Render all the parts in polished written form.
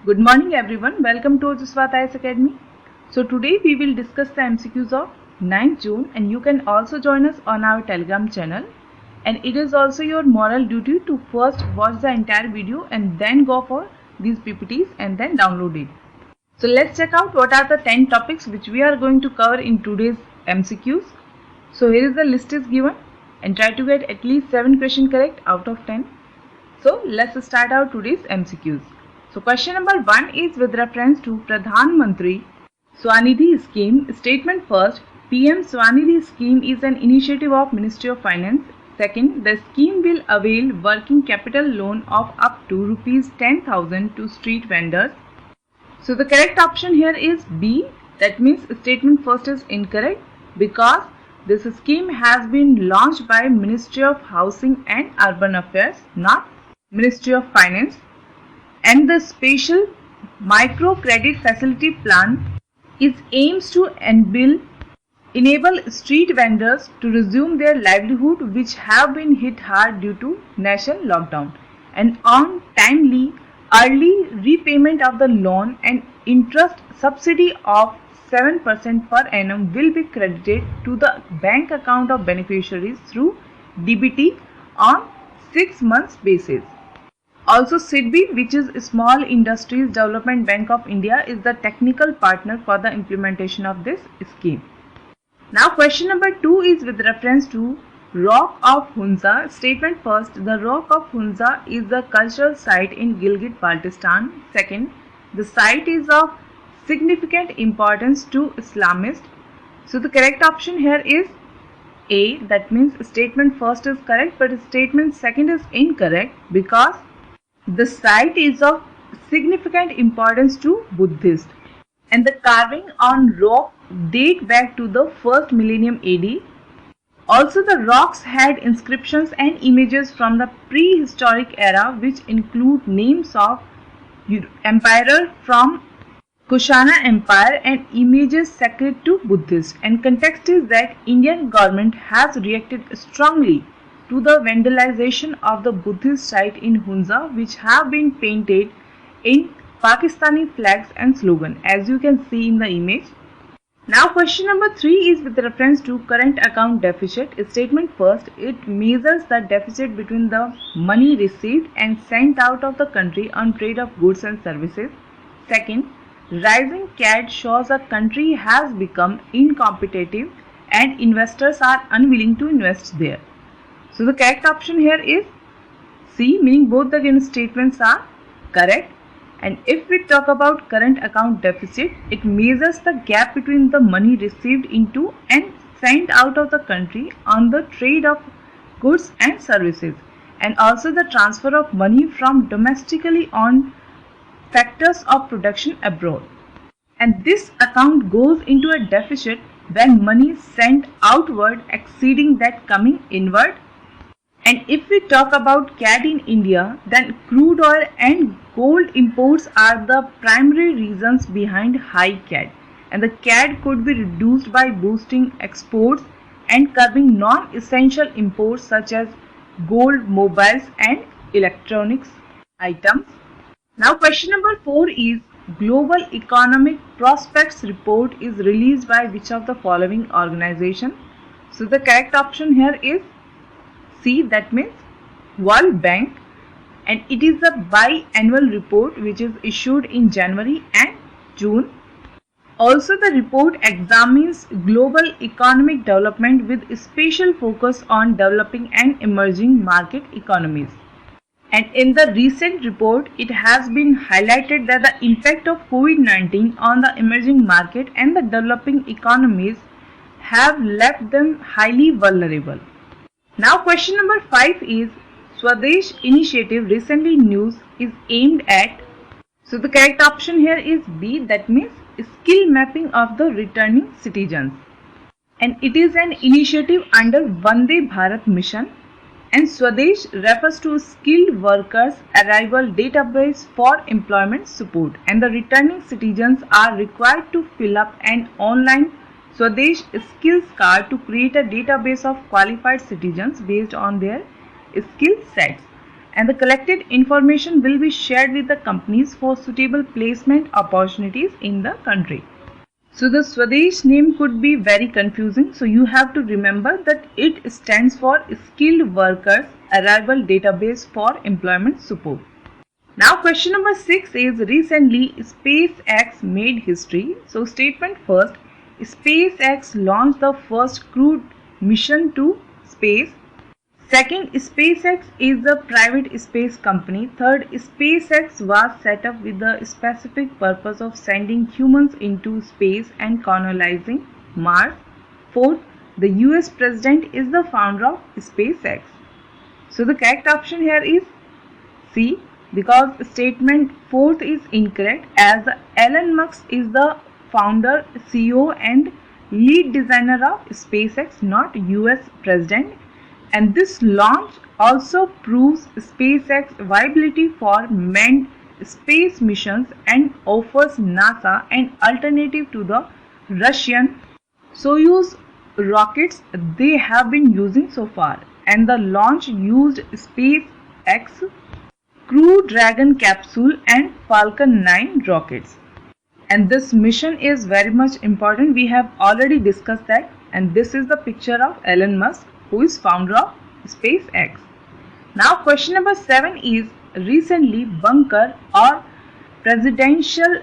Good morning everyone, welcome to Ojaswat IAS Academy. So today we will discuss the MCQs of 9th June and you can also join us on our Telegram channel. And it is also your moral duty to first watch the entire video and then go for these PPTs and then download it. So let's check out what are the 10 topics which we are going to cover in today's MCQs. So here is the list is given and try to get at least 7 questions correct out of 10. So let's start out today's MCQs. So question number 1 is with reference to Pradhan Mantri Swanidhi Scheme. Statement first, PM Swanidhi Scheme is an initiative of Ministry of Finance. Second, the scheme will avail working capital loan of up to rupees 10,000 to street vendors. So the correct option here is B. That means statement first is incorrect because this scheme has been launched by Ministry of Housing and Urban Affairs, not Ministry of Finance. And the special micro credit facility plan is aims to enable street vendors to resume their livelihood which have been hit hard due to national lockdown, and on timely early repayment of the loan and interest subsidy of 7% per annum will be credited to the bank account of beneficiaries through DBT on 6 months basis. Also, SIDBI, which is Small Industries Development Bank of India, is the technical partner for the implementation of this scheme. Now, question number 2 is with reference to Rock of Hunza. Statement first, the Rock of Hunza is the cultural site in Gilgit-Baltistan. Second, the site is of significant importance to Islamists. So, the correct option here is A. That means statement first is correct, but statement second is incorrect because the site is of significant importance to Buddhists, and the carving on rock date back to the first millennium AD. Also, the rocks had inscriptions and images from the prehistoric era which include names of emperors from Kushana Empire and images sacred to Buddhists. And context is that Indian government has reacted strongly to the vandalization of the Buddhist site in Hunza, which have been painted in Pakistani flags and slogan, as you can see in the image. Now question number 3 is with reference to current account deficit. Statement first, it measures the deficit between the money received and sent out of the country on trade of goods and services. Second, rising CAD shows a country has become incompetitive and investors are unwilling to invest there. So the correct option here is C, meaning both the given statements are correct. And if we talk about current account deficit, it measures the gap between the money received into and sent out of the country on the trade of goods and services, and also the transfer of money from domestically on factors of production abroad. And this account goes into a deficit when money sent outward exceeding that coming inward. And if we talk about CAD in India, then crude oil and gold imports are the primary reasons behind high CAD. And the CAD could be reduced by boosting exports and curbing non-essential imports such as gold, mobiles and electronics items. Now question number 4 is Global Economic Prospects Report is released by which of the following organization? So the correct option here is C, that means World Bank, and it is a biannual report which is issued in January and June. Also, the report examines global economic development with special focus on developing and emerging market economies. And in the recent report, it has been highlighted that the impact of COVID-19 on the emerging market and the developing economies have left them highly vulnerable. Now question number 5 is Swadesh initiative recently news is aimed at. So the correct option here is B, that means skill mapping of the returning citizens. And it is an initiative under Vande Bharat mission, and Swadesh refers to skilled workers arrival database for employment support, and the returning citizens are required to fill up an online Swadesh Skills Card to create a database of qualified citizens based on their skill sets. and the collected information will be shared with the companies for suitable placement opportunities in the country. So the Swadesh name could be very confusing, so you have to remember that it stands for Skilled Workers Arrival Database for Employment Support. Now question number 6 is, recently SpaceX made history. So statement first, SpaceX launched the first crewed mission to space. Second, SpaceX is a private space company. Third, SpaceX was set up with the specific purpose of sending humans into space and colonizing Mars. Fourth, the US President is the founder of SpaceX. So the correct option here is C, because statement fourth is incorrect, as Elon Musk is the founder, CEO and lead designer of SpaceX, not US President. And this launch also proves SpaceX viability for manned space missions and offers NASA an alternative to the Russian Soyuz rockets they have been using so far. And the launch used SpaceX Crew Dragon capsule and Falcon 9 rockets. And this mission is very much important. We have already discussed that. And this is the picture of Elon Musk, who is founder of SpaceX. Now question number 7 is, recently Bunker or Presidential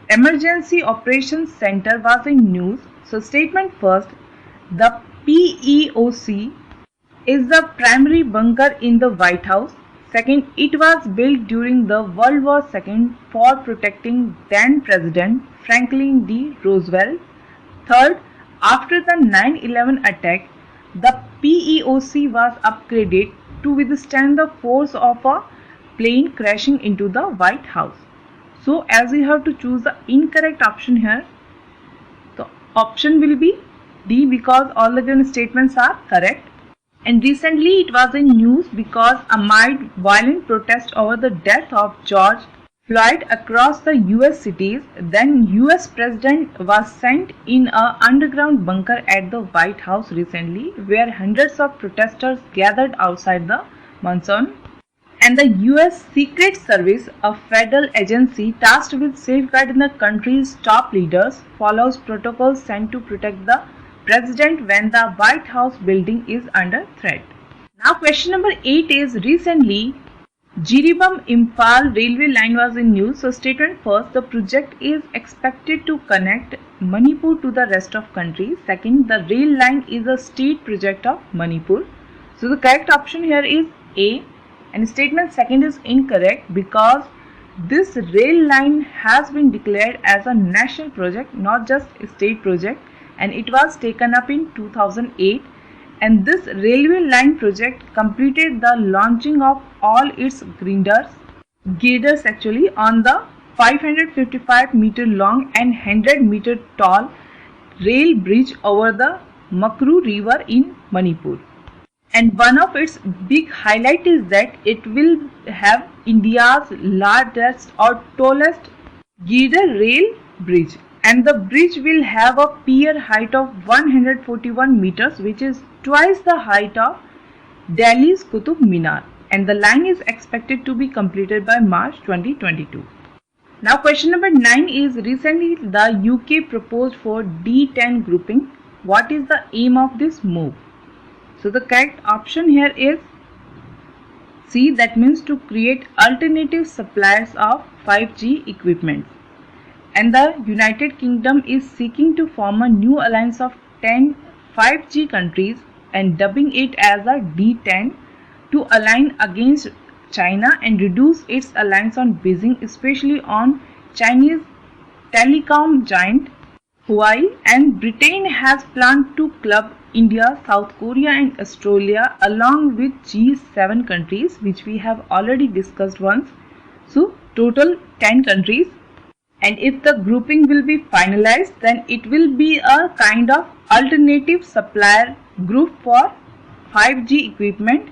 Emergency Operations Center was in news. So statement first, the PEOC is the primary bunker in the White House. Second, it was built during the World War II for protecting then President Franklin D. Roosevelt. Third, after the 9/11 attack, the PEOC was upgraded to withstand the force of a plane crashing into the White House. So as you have to choose the incorrect option here, the option will be D, because all the given statements are correct. And recently it was in news because amid violent protest over the death of George Floyd across the US cities, then US President was sent in an underground bunker at the White House recently, where hundreds of protesters gathered outside the mansion. And the US Secret Service, a federal agency tasked with safeguarding the country's top leaders, follows protocols sent to protect the President when the White House building is under threat. Now question number 8 is, recently Jiribam Imphal railway line was in news. So statement first, the project is expected to connect Manipur to the rest of country. Second, the rail line is a state project of Manipur. So the correct option here is A, and statement second is incorrect, because this rail line has been declared as a national project, not just a state project, and it was taken up in 2008. And this railway line project completed the launching of all its girders actually on the 555 meter long and 100 meter tall rail bridge over the Makru river in Manipur. And one of its big highlight is that it will have India's largest or tallest girder rail bridge. And the bridge will have a pier height of 141 meters, which is twice the height of Delhi's Qutub Minar. And the line is expected to be completed by March 2022. Now question number 9 is, recently the UK proposed for D10 grouping. What is the aim of this move? So the correct option here is C, that means to create alternative suppliers of 5G equipment. And the United Kingdom is seeking to form a new alliance of 10 5G countries and dubbing it as a D10 to align against China and reduce its reliance on Beijing, especially on Chinese telecom giant Huawei. And Britain has planned to club India, South Korea and Australia along with G7 countries, which we have already discussed once. So total 10 countries. And if the grouping will be finalized, then it will be a kind of alternative supplier group for 5G equipment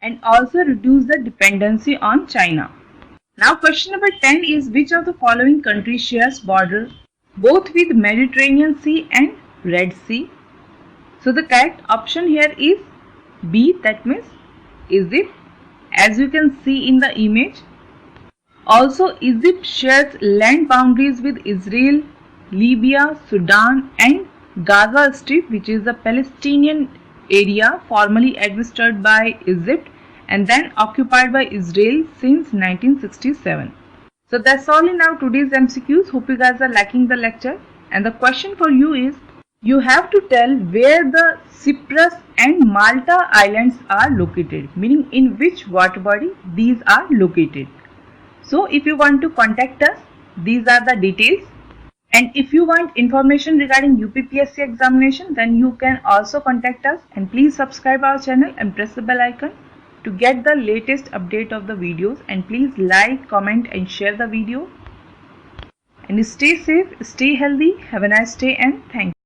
and also reduce the dependency on China. Now question number 10 is, which of the following countries shares border both with Mediterranean Sea and Red Sea? So the correct option here is B, that means Egypt. as you can see in the image. Also, Egypt shares land boundaries with Israel, Libya, Sudan and Gaza Strip, which is a Palestinian area formerly administered by Egypt and then occupied by Israel since 1967. So that's all in our today's MCQs. Hope you guys are liking the lecture. And the question for you is, you have to tell where the Cyprus and Malta islands are located, meaning in which water body these are located. So if you want to contact us, these are the details. And if you want information regarding UPPSC examination, then you can also contact us, and please subscribe our channel and press the bell icon to get the latest update of the videos, and please like, comment and share the video. And stay safe, stay healthy, have a nice day and thank you.